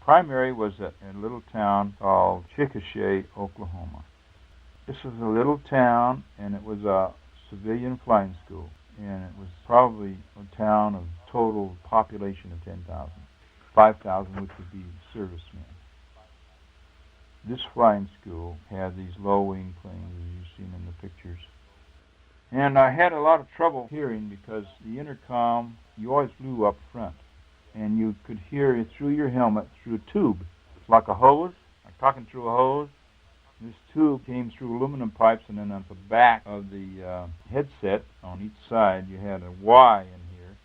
primary was at a little town called Chickasha, Oklahoma. This was a little town, and it was a civilian flying school, and it was probably a town of total population of 10,000, 5,000 which would be servicemen. This flying school had these low-wing planes, as you've seen in the pictures. And I had a lot of trouble hearing because the intercom, you always flew up front, and you could hear it through your helmet through a tube. It's like a hose, like talking through a hose. This tube came through aluminum pipes, and then at the back of the headset on each side you had a Y in here,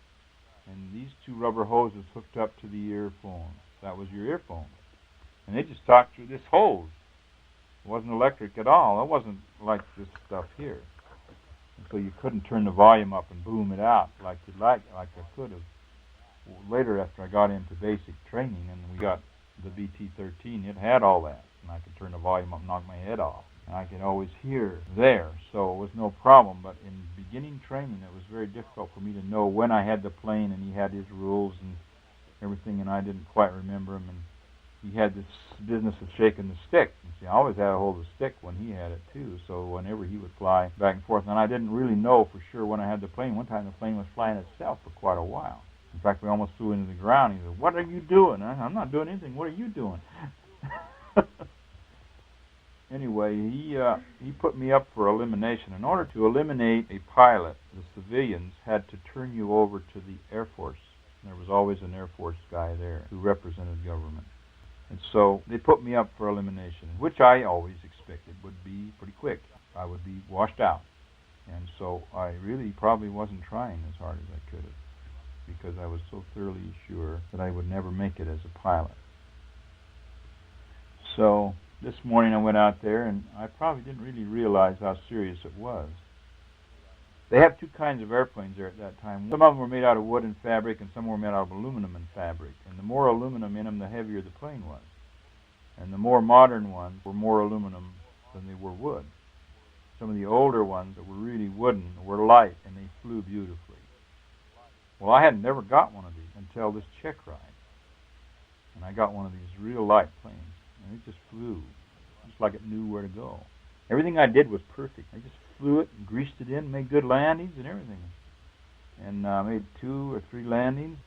and these two rubber hoses hooked up to the earphones. That was your earphone. And they just talked through this hose. It wasn't electric at all. It wasn't like this stuff here. And so you couldn't turn the volume up and boom it out like you'd like I could have. Later, after I got into basic training and we got the BT-13, it had all that. And I could turn the volume up and knock my head off. And I could always hear there, so it was no problem. But in beginning training, it was very difficult for me to know when I had the plane, and he had his rules and everything, and I didn't quite remember him. And he had this business of shaking the stick. You see, I always had a hold of the stick when he had it too, so whenever he would fly back and forth, and I didn't really know for sure when I had the plane. One time the plane was flying itself for quite a while. In fact, we almost flew into the ground. He said, "What are you doing?" "I'm not doing anything. What are you doing?" Anyway, he put me up for elimination. In order to eliminate a pilot, the civilians had to turn you over to the Air Force. There was always an Air Force guy there who represented government. And so they put me up for elimination, which I always expected would be pretty quick. I would be washed out. And so I really probably wasn't trying as hard as I could have, because I was so thoroughly sure that I would never make it as a pilot. So this morning I went out there, and I probably didn't really realize how serious it was. They have two kinds of airplanes there at that time. Some of them were made out of wood and fabric, and some were made out of aluminum and fabric. And the more aluminum in them, the heavier the plane was. And the more modern ones were more aluminum than they were wood. Some of the older ones that were really wooden were light, and they flew beautifully. Well, I had never got one of these until this check ride. And I got one of these real light planes, and it just flew, just like it knew where to go. Everything I did was perfect. I just flew it and greased it in, made good landings and everything. And made 2 or 3 landings.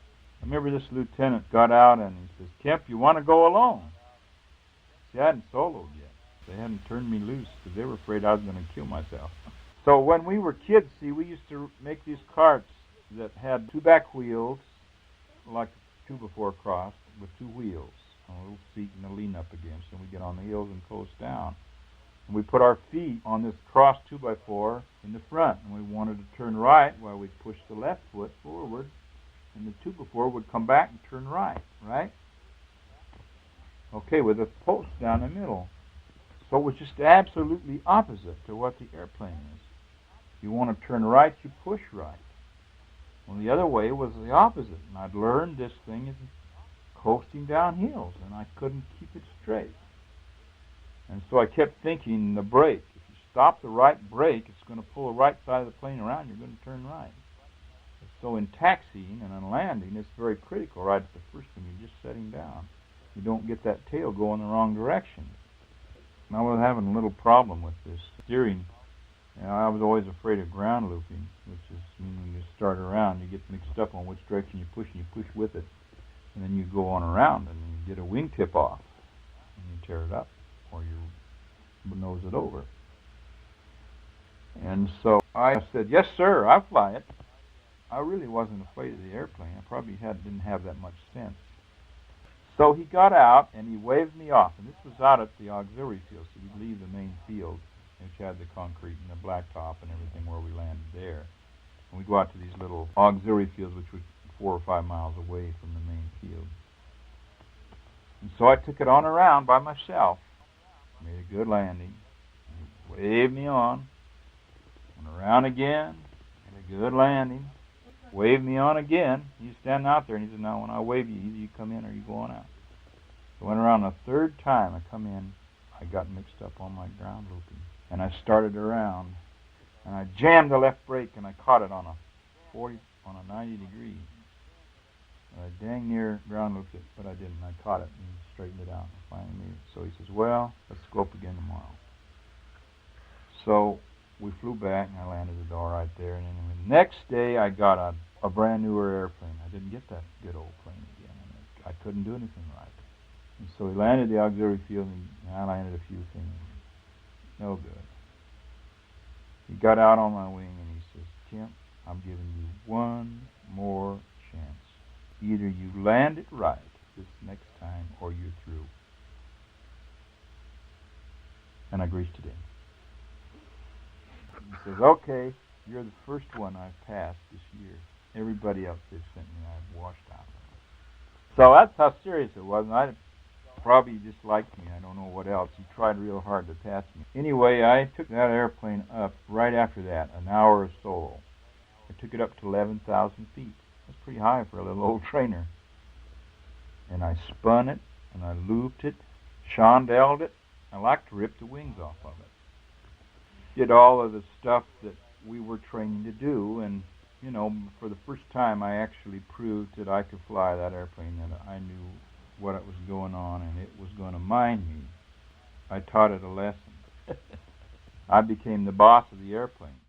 I remember this lieutenant got out and he says, "Kemp, you want to go alone?" See, I hadn't soloed yet. They hadn't turned me loose because they were afraid I was going to kill myself. So when we were kids, see, we used to make these carts that had 2 back wheels, like 2 before cross, with 2 wheels, a little seat and a lean up against, and we get on the hills and coast down. And we put our feet on this cross 2x4 in the front, and we wanted to turn right while we pushed the left foot forward, and the 2x4 would come back and turn right, right? Okay, with a post down the middle. So it was just absolutely opposite to what the airplane is. You want to turn right, you push right. Well, the other way was the opposite, and I'd learned this thing is coasting down hills, and I couldn't keep it straight. And so I kept thinking the brake. If you stop the right brake, it's going to pull the right side of the plane around. You're going to turn right. So in taxiing and on landing, it's very critical right at the first when you're just setting down. You don't get that tail going the wrong direction. And I was having a little problem with this steering. I was always afraid of ground looping, which is when you start around, you get mixed up on which direction you push, and you push with it. And then you go on around, and you get a wingtip off, and you tear it up, or you nose it over. And so I said, "Yes, sir, I'll fly it." I really wasn't afraid of the airplane. I probably didn't have that much sense. So he got out, and he waved me off. And this was out at the auxiliary field, so we'd leave the main field, which had the concrete and the blacktop and everything where we landed there. And we'd go out to these little auxiliary fields, which were 4 or 5 miles away from the main field. And so I took it on around by myself, made a good landing, he waved me on, went around again, made a good landing, waved me on again. He's standing out there, and he said, "Now, when I wave you, either you come in or you go on out." So I went around the 3rd time I come in, I got mixed up on my ground looping, and I started around, and I jammed the left brake, and I caught it on a 90 degree. I dang near ground looped it, but I didn't. I caught it and straightened it out. Finally, so he says, well, let's go up again tomorrow. So we flew back, and I landed the door right there. And anyway, the next day, I got a brand newer airplane. I didn't get that good old plane again. And I couldn't do anything right. And so he landed the auxiliary field, and I landed a few things. No good. He got out on my wing, and he says, Kemp, I'm giving you one more chance. Either you land it right this next time, or you're through. And I greased it in. He says, okay, you're the first one I've passed this year. Everybody else they've sent me, I've washed out. So that's how serious it was. And I probably disliked me. I don't know what else. He tried real hard to pass me. Anyway, I took that airplane up right after that, an hour of solo. I took it up to 11,000 feet. That's pretty high for a little old trainer. And I spun it, and I looped it, chandelled it. I like to rip the wings off of it. Did all of the stuff that we were training to do, and, you know, for the first time I actually proved that I could fly that airplane, that I knew what was going on, and it was going to mind me. I taught it a lesson. I became the boss of the airplane.